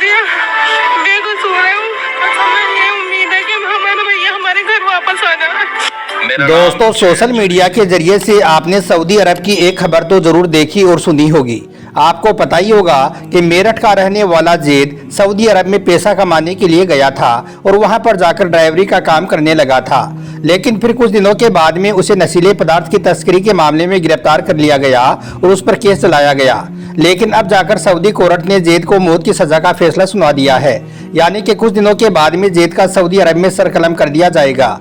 भैया बेकसूर है हूँ। हमें ये उम्मीद है कि हमारा भैया हमारे घर वापस आ जाए। दोस्तों, सोशल मीडिया के जरिए से आपने सऊदी अरब की एक खबर तो जरूर देखी और सुनी होगी। आपको पता ही होगा कि मेरठ का रहने वाला जैद सऊदी अरब में पैसा कमाने के लिए गया था और वहां पर जाकर ड्राइवरी का काम करने लगा था। लेकिन फिर कुछ दिनों के बाद में उसे नशीले पदार्थ की तस्करी के मामले में गिरफ्तार कर लिया गया और उस पर केस चलाया गया। लेकिन अब जाकर सऊदी कोर्ट ने जैद को मौत की सजा का फैसला सुना दिया है, यानी कि कुछ दिनों के बाद में जैद का सऊदी अरब में सरकलम कर दिया जाएगा।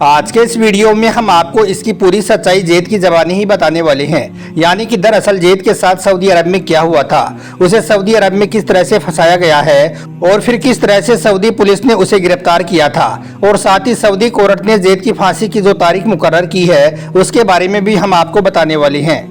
आज के इस वीडियो में हम आपको इसकी पूरी सच्चाई जैद की ज़बानी ही बताने वाले हैं, यानी कि दरअसल जैद के साथ सऊदी अरब में क्या हुआ था, उसे सऊदी अरब में किस तरह से फंसाया गया है और फिर किस तरह से सऊदी पुलिस ने उसे गिरफ्तार किया था, और साथ ही सऊदी कोर्ट ने जैद की फांसी की जो तारीख मुकर्रर की है उसके बारे में भी हम आपको बताने वाले हैं।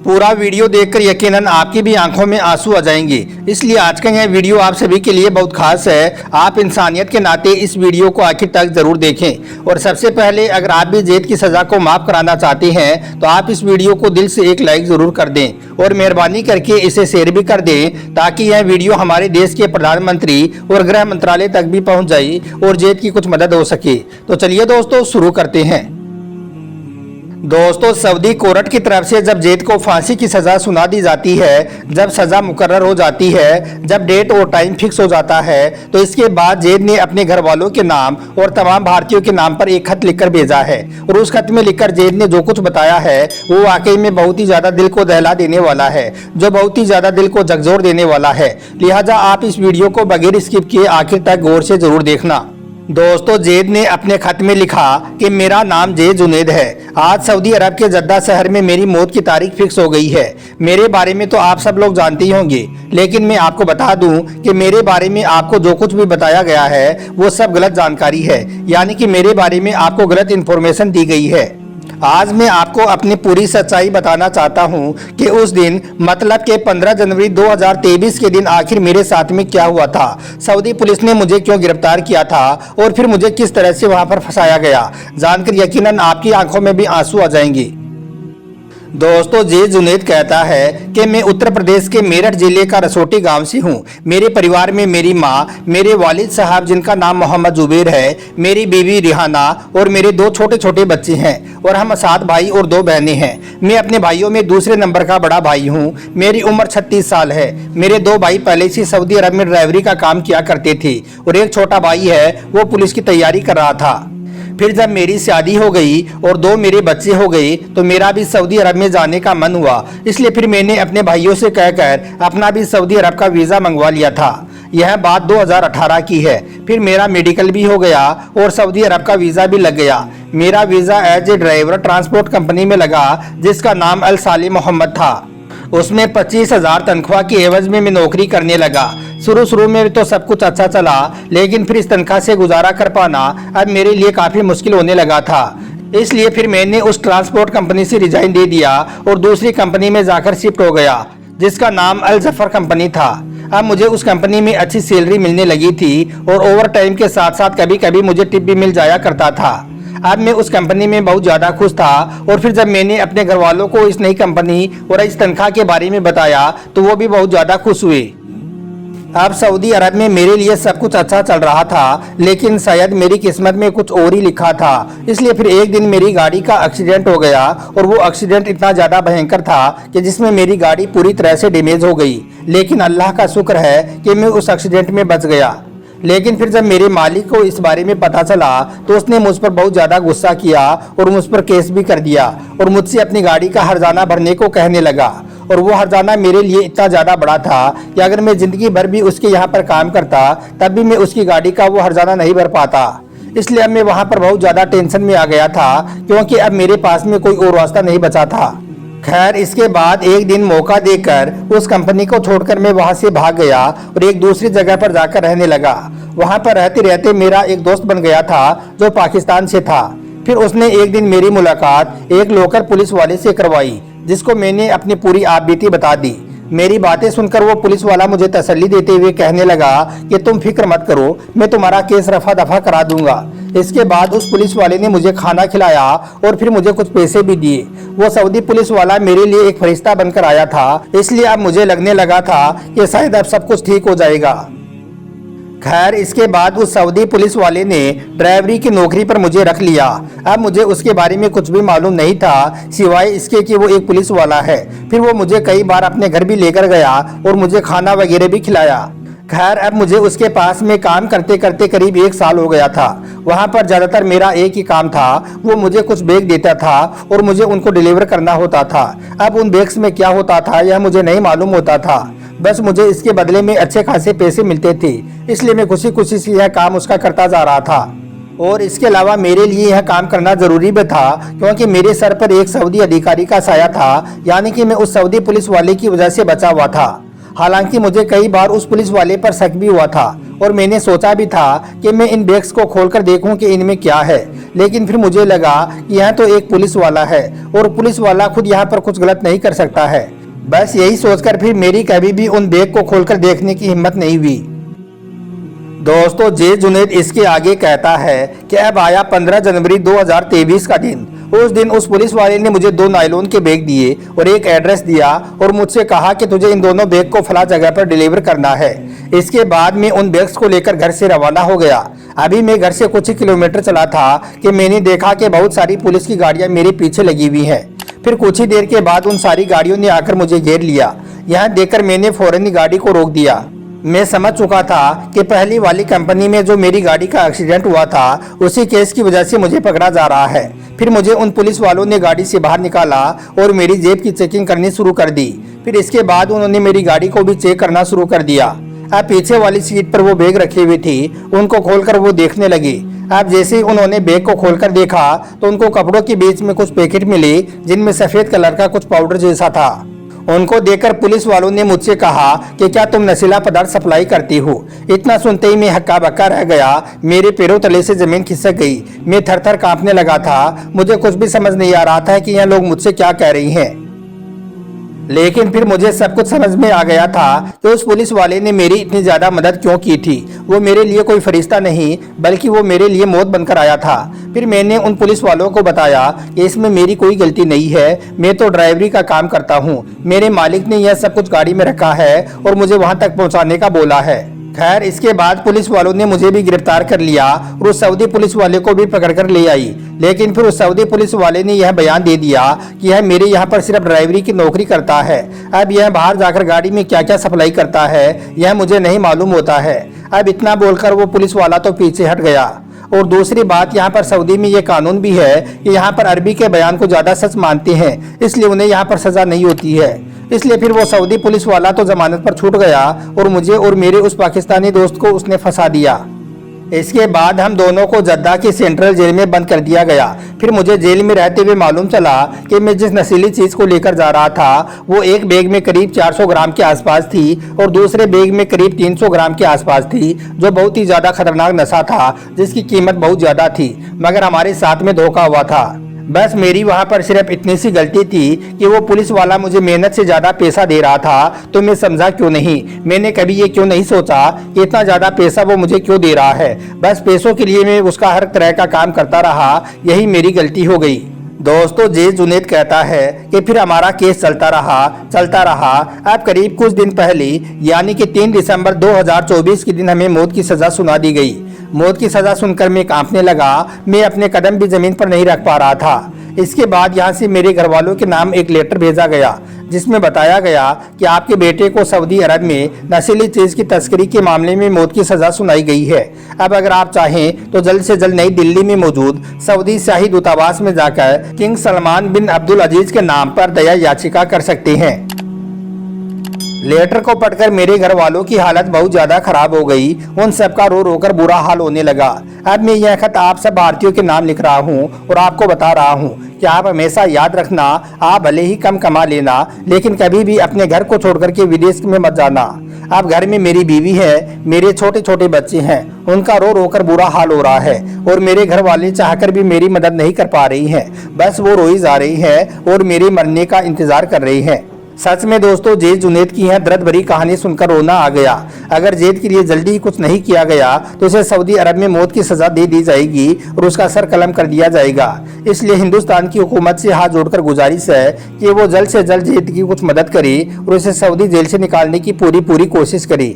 पूरा वीडियो देखकर यकीनन आपकी भी आंखों में आंसू आ जाएंगे, इसलिए आज का यह वीडियो आप सभी के लिए बहुत खास है। आप इंसानियत के नाते इस वीडियो को आखिर तक जरूर देखें। और सबसे पहले अगर आप भी जैद की सजा को माफ कराना चाहते हैं तो आप इस वीडियो को दिल से एक लाइक जरूर कर दें और मेहरबानी करके इसे शेयर भी कर दें, ताकि यह वीडियो हमारे देश के प्रधानमंत्री और गृह मंत्रालय तक भी पहुँच जाए और जैद की कुछ मदद हो सके। तो चलिए दोस्तों, शुरू करते हैं। दोस्तों, सऊदी कोर्ट की तरफ से जब जैद को फांसी की सज़ा सुना दी जाती है, जब सज़ा मुकर्रर हो जाती है, जब डेट और टाइम फिक्स हो जाता है, तो इसके बाद जैद ने अपने घर वालों के नाम और तमाम भारतीयों के नाम पर एक खत लिखकर भेजा है। और उस खत में लिखकर जैद ने जो कुछ बताया है वो वाकई में बहुत ही ज़्यादा दिल को दहला देने वाला है, जो बहुत ही ज़्यादा दिल को झकझोर देने वाला है। लिहाजा आप इस वीडियो को बगैर स्किप किए आखिर तक गौर से जरूर देखना। दोस्तों, जैद ने अपने खत में लिखा कि मेरा नाम जैद जुनैद है। आज सऊदी अरब के जद्दा शहर में मेरी मौत की तारीख फिक्स हो गई है। मेरे बारे में तो आप सब लोग जानते ही होंगे, लेकिन मैं आपको बता दूं कि मेरे बारे में आपको जो कुछ भी बताया गया है वो सब गलत जानकारी है, यानी कि मेरे बारे में आपको गलत इन्फॉर्मेशन दी गई है। आज मैं आपको अपनी पूरी सच्चाई बताना चाहता हूं कि उस दिन, मतलब कि 15 जनवरी 2023 के दिन आखिर मेरे साथ में क्या हुआ था, सऊदी पुलिस ने मुझे क्यों गिरफ्तार किया था और फिर मुझे किस तरह से वहां पर फंसाया गया। जानकर यकीनन आपकी आंखों में भी आंसू आ जाएंगे। दोस्तों, जैद जुनैद कहता है कि मैं उत्तर प्रदेश के मेरठ जिले का रसोटी गांव से हूं। मेरे परिवार में मेरी मां, मेरे वालिद साहब जिनका नाम मोहम्मद जुबैर है, मेरी बीवी रिहाना और मेरे 2 छोटे छोटे बच्चे हैं, और हम 7 भाई और 2 बहनें हैं। मैं अपने भाइयों में दूसरे नंबर का बड़ा भाई हूँ। मेरी उम्र 36 साल है। मेरे 2 भाई पहले से सऊदी अरब में ड्राइवरी का काम किया करते थे और एक छोटा भाई है, वो पुलिस की तैयारी कर रहा था। फिर जब मेरी शादी हो गई और 2 मेरे बच्चे हो गए तो मेरा भी सऊदी अरब में जाने का मन हुआ, इसलिए फिर मैंने अपने भाइयों से कहकर अपना भी सऊदी अरब का वीज़ा मंगवा लिया था। यह बात 2018 की है। फिर मेरा मेडिकल भी हो गया और सऊदी अरब का वीज़ा भी लग गया। मेरा visa as a driver transport company में लगा, जिसका नाम अल सालिम मोहम्मद था। उसमें 25,000 तनख्वाह की एवज में मैं नौकरी करने लगा। शुरू में तो सब कुछ अच्छा चला, लेकिन फिर इस तनख्वाह से गुजारा कर पाना अब मेरे लिए काफ़ी मुश्किल होने लगा था। इसलिए फिर मैंने उस ट्रांसपोर्ट कंपनी से रिजाइन दे दिया और दूसरी कंपनी में जाकर शिफ्ट हो गया, जिसका नाम अल जफर कंपनी था। अब मुझे उस कंपनी में अच्छी सैलरी मिलने लगी थी और ओवर टाइम के साथ साथ कभी कभी मुझे टिप भी मिल जाया करता था। अब मैं उस कंपनी में बहुत ज़्यादा खुश था, और फिर जब मैंने अपने घर वालों को इस नई कंपनी और इस तनख्वाह के बारे में बताया तो वो भी बहुत ज़्यादा खुश हुए। अब सऊदी अरब में मेरे लिए सब कुछ अच्छा चल रहा था, लेकिन शायद मेरी किस्मत में कुछ और ही लिखा था। इसलिए फिर एक दिन मेरी गाड़ी का एक्सीडेंट हो गया, और वो एक्सीडेंट इतना ज़्यादा भयंकर था कि जिसमें मेरी गाड़ी पूरी तरह से डैमेज हो गई। लेकिन अल्लाह का शुक्र है कि मैं उस एक्सीडेंट में बच गया। लेकिन फिर जब मेरे मालिक को इस बारे में पता चला तो उसने मुझ पर बहुत ज़्यादा गुस्सा किया और मुझ पर केस भी कर दिया और मुझसे अपनी गाड़ी का हर्जाना भरने को कहने लगा। और वो हर्जाना मेरे लिए इतना ज़्यादा बड़ा था कि अगर मैं ज़िंदगी भर भी उसके यहाँ पर काम करता तब भी मैं उसकी गाड़ी का वो हर्जाना नहीं भर पाता। इसलिए अब मैं वहाँ पर बहुत ज़्यादा टेंशन में आ गया था, क्योंकि अब मेरे पास में कोई और रास्ता नहीं बचा था। खैर, इसके बाद एक दिन मौका देकर उस कंपनी को छोड़कर मैं वहां से भाग गया और एक दूसरी जगह पर जाकर रहने लगा। वहां पर रहते रहते मेरा एक दोस्त बन गया था जो पाकिस्तान से था। फिर उसने एक दिन मेरी मुलाकात एक लोकल पुलिस वाले से करवाई, जिसको मैंने अपनी पूरी आपबीती बता दी। मेरी बातें सुनकर वो पुलिस वाला मुझे तसल्ली देते हुए कहने लगा कि तुम फिक्र मत करो, मैं तुम्हारा केस रफा दफा करा दूंगा। इसके बाद उस पुलिस वाले ने मुझे खाना खिलाया और फिर मुझे कुछ पैसे भी दिए। वो सऊदी पुलिस वाला मेरे लिए एक फरिश्ता बनकर आया था, इसलिए अब मुझे लगने लगा था कि शायद अब सब कुछ ठीक हो जाएगा। खैर इसके बाद उस सऊदी पुलिस वाले ने ड्राइवरी की नौकरी पर मुझे रख लिया। अब मुझे उसके बारे में कुछ भी मालूम नहीं था सिवाय इसके कि वो एक पुलिस वाला है। फिर वो मुझे कई बार अपने घर भी लेकर गया और मुझे खाना वगैरह भी खिलाया। खैर अब मुझे उसके पास में काम करते करते करीब 1 साल हो गया था। वहाँ पर ज़्यादातर मेरा एक ही काम था, वो मुझे कुछ बैग देता था और मुझे उनको डिलीवर करना होता था। अब उन बैग्स में क्या होता था यह मुझे नहीं मालूम होता था, बस मुझे इसके बदले में अच्छे खासे पैसे मिलते थे, इसलिए मैं खुशी खुशी से यह काम उसका करता जा रहा था। और इसके अलावा मेरे लिए यह काम करना जरूरी भी था क्योंकि मेरे सर पर एक सऊदी अधिकारी का साया था, यानी कि मैं उस सऊदी पुलिस वाले की वजह से बचा हुआ था। हालांकि मुझे कई बार उस पुलिस वाले पर शक भी हुआ था और मैंने सोचा भी था कि मैं इन बैग्स को खोलकर देखूं कि इनमें क्या है, लेकिन फिर मुझे लगा कि यह तो एक पुलिस वाला है और पुलिस वाला खुद यहाँ पर कुछ गलत नहीं कर सकता है। बस यही सोचकर फिर मेरी कभी भी उन बैग को खोलकर देखने की हिम्मत नहीं हुई। दोस्तों जे जुनैद इसके आगे कहता है कि अब आया 15 जनवरी 2023 का दिन। उस दिन उस पुलिस वाले ने मुझे 2 नायलॉन के बैग दिए और एक एड्रेस दिया और मुझसे कहा कि तुझे इन दोनों बैग को फला जगह पर डिलीवर करना है। इसके बाद मैं उन बैग्स को लेकर घर से रवाना हो गया। अभी मैं घर से कुछ ही किलोमीटर चला था कि मैंने देखा कि बहुत सारी पुलिस की गाड़ियां मेरे पीछे लगी हुई हैं। फिर कुछ ही देर के बाद उन सारी गाड़ियों ने आकर मुझे घेर लिया। यह देखकर मैंने फौरन ही गाड़ी को रोक दिया। मैं समझ चुका था कि पहली वाली कंपनी में जो मेरी गाड़ी का एक्सीडेंट हुआ था उसी केस की वजह से मुझे पकड़ा जा रहा है। फिर मुझे उन पुलिस वालों ने गाड़ी से बाहर निकाला और मेरी जेब की चेकिंग करनी शुरू कर दी। फिर इसके बाद उन्होंने मेरी गाड़ी को भी चेक करना शुरू कर दिया। अब पीछे वाली सीट पर वो बैग रखी हुई थी, उनको खोलकर वो देखने लगे। अब जैसे ही उन्होंने बैग को खोलकर देखा तो उनको कपड़ों के बीच में कुछ पैकेट मिले जिनमें सफेद कलर का कुछ पाउडर जैसा था। उनको देखकर पुलिस वालों ने मुझसे कहा कि क्या तुम नशीला पदार्थ सप्लाई करती हो। इतना सुनते ही मैं हक्का बक्का रह गया, मेरे पैरों तले से जमीन खिसक गई। मैं थर थर कांपने लगा था। मुझे कुछ भी समझ नहीं आ रहा था कि यह लोग मुझसे क्या कह रही हैं। लेकिन फिर मुझे सब कुछ समझ में आ गया था कि उस पुलिस वाले ने मेरी इतनी ज्यादा मदद क्यों की थी। वो मेरे लिए कोई फरिश्ता नहीं बल्कि वो मेरे लिए मौत बनकर आया था। फिर मैंने उन पुलिस वालों को बताया कि इसमें मेरी कोई गलती नहीं है, मैं तो ड्राइवरी का काम करता हूँ। मेरे मालिक ने यह सब कुछ गाड़ी में रखा है और मुझे वहां तक पहुँचाने का बोला है। खैर इसके बाद पुलिस वालों ने मुझे भी गिरफ्तार कर लिया और उस सऊदी पुलिस वाले को भी पकड़कर ले आई। लेकिन फिर उस सऊदी पुलिस वाले ने यह बयान दे दिया कि यह मेरे यहाँ पर सिर्फ ड्राइवरी की नौकरी करता है। अब यह बाहर जाकर गाड़ी में क्या क्या सप्लाई करता है यह मुझे नहीं मालूम होता है। अब इतना बोलकर वो पुलिस वाला तो पीछे हट गया। और दूसरी बात, यहाँ पर सऊदी में ये कानून भी है कि यहाँ पर अरबी के बयान को ज्यादा सच मानते हैं, इसलिए उन्हें यहाँ पर सजा नहीं होती है। इसलिए फिर वो सऊदी पुलिस वाला तो जमानत पर छूट गया और मुझे और मेरे उस पाकिस्तानी दोस्त को उसने फंसा दिया। इसके बाद हम दोनों को जद्दा की सेंट्रल जेल में बंद कर दिया गया। फिर मुझे जेल में रहते हुए मालूम चला कि मैं जिस नशीली चीज को लेकर जा रहा था वो एक बैग में करीब 400 ग्राम के आसपास थी और दूसरे बैग में करीब 300 ग्राम के आसपास थी, जो बहुत ही ज्यादा खतरनाक नशा था जिसकी कीमत बहुत ज्यादा थी, मगर हमारे साथ में धोखा हुआ था। बस मेरी वहां पर सिर्फ इतनी सी गलती थी कि वो पुलिस वाला मुझे मेहनत से ज्यादा पैसा दे रहा था, तो मैं समझा क्यों नहीं। मैंने कभी ये क्यों नहीं सोचा कि इतना ज्यादा पैसा वो मुझे क्यों दे रहा है। बस पैसों के लिए मैं उसका हर तरह का काम करता रहा, यही मेरी गलती हो गई। दोस्तों जे जुनैद कहता है कि फिर हमारा केस चलता रहा। अब करीब कुछ दिन पहले यानी कि 3 दिसंबर 2024 के दिन हमें मौत की सजा सुना दी गई। मौत की सजा सुनकर मैं कांपने लगा, मैं अपने कदम भी जमीन पर नहीं रख पा रहा था। इसके बाद यहाँ से मेरे घर वालों के नाम एक लेटर भेजा गया जिसमें बताया गया कि आपके बेटे को सऊदी अरब में नशीली चीज की तस्करी के मामले में मौत की सजा सुनाई गई है। अब अगर आप चाहें तो जल्द से जल्द नई दिल्ली में मौजूद सऊदी शाही दूतावास में जाकर किंग सलमान बिन अब्दुल अजीज के नाम पर दया याचिका कर सकते हैं। लेटर को पढ़कर मेरे घर वालों की हालत बहुत ज्यादा खराब हो गई। उन सबका रो रो कर बुरा हाल होने लगा। अब मैं यह खत आप सब भारतीयों के नाम लिख रहा हूँ और आपको बता रहा हूँ कि आप हमेशा याद रखना, आप भले ही कम कमा लेना लेकिन कभी भी अपने घर को छोड़कर के विदेश में मत जाना। अब घर में मेरी बीवी है, मेरे छोटे छोटे बच्चे हैं, उनका रो रो कर बुरा हाल हो रहा है और मेरे घर वाले चाहकर भी मेरी मदद नहीं कर पा रही हैं। बस वो रोई जा रही हैं और मेरे मरने का इंतजार कर रही हैं। सच में दोस्तों जे जुनैद की यह दर्द भरी कहानी सुनकर रोना आ गया। अगर जेद के लिए जल्दी ही कुछ नहीं किया गया तो उसे सऊदी अरब में मौत की सजा दे दी जाएगी और उसका सर कलम कर दिया जाएगा। इसलिए हिंदुस्तान की हुकूमत से हाथ जोड़कर गुजारिश है कि वो जल्द से जल्द जेद की कुछ मदद करे और उसे सऊदी जेल से निकालने की पूरी कोशिश करे।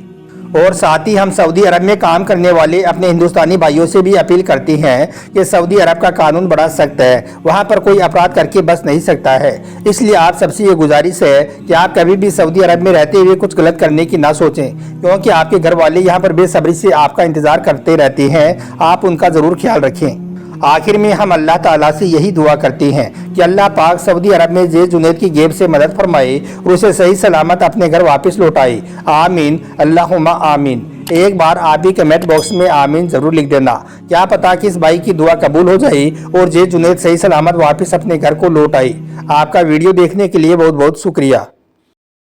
और साथ ही हम सऊदी अरब में काम करने वाले अपने हिंदुस्तानी भाइयों से भी अपील करती हैं कि सऊदी अरब का कानून बड़ा सख्त है, वहां पर कोई अपराध करके बच नहीं सकता है। इसलिए आप सबसे ये गुजारिश है कि आप कभी भी सऊदी अरब में रहते हुए कुछ गलत करने की ना सोचें, क्योंकि आपके घर वाले यहाँ पर बेसब्री से आपका इंतजार करते रहते हैं। आप उनका ज़रूर ख्याल रखें। आखिर में हम अल्लाह ताला से यही दुआ करते हैं कि अल्लाह पाक सऊदी अरब में जैद जुनैद की जेब से मदद फरमाए और उसे सही सलामत अपने घर वापस लौटाए। आमीन, अल्लाहुम्मा आमीन। एक बार आप भी कमेंट बॉक्स में आमीन जरूर लिख देना। क्या पता कि इस भाई की दुआ कबूल हो जाए और जैद जुनैद सही सलामत वापस अपने घर को लौट आए। आपका वीडियो देखने के लिए बहुत बहुत शुक्रिया।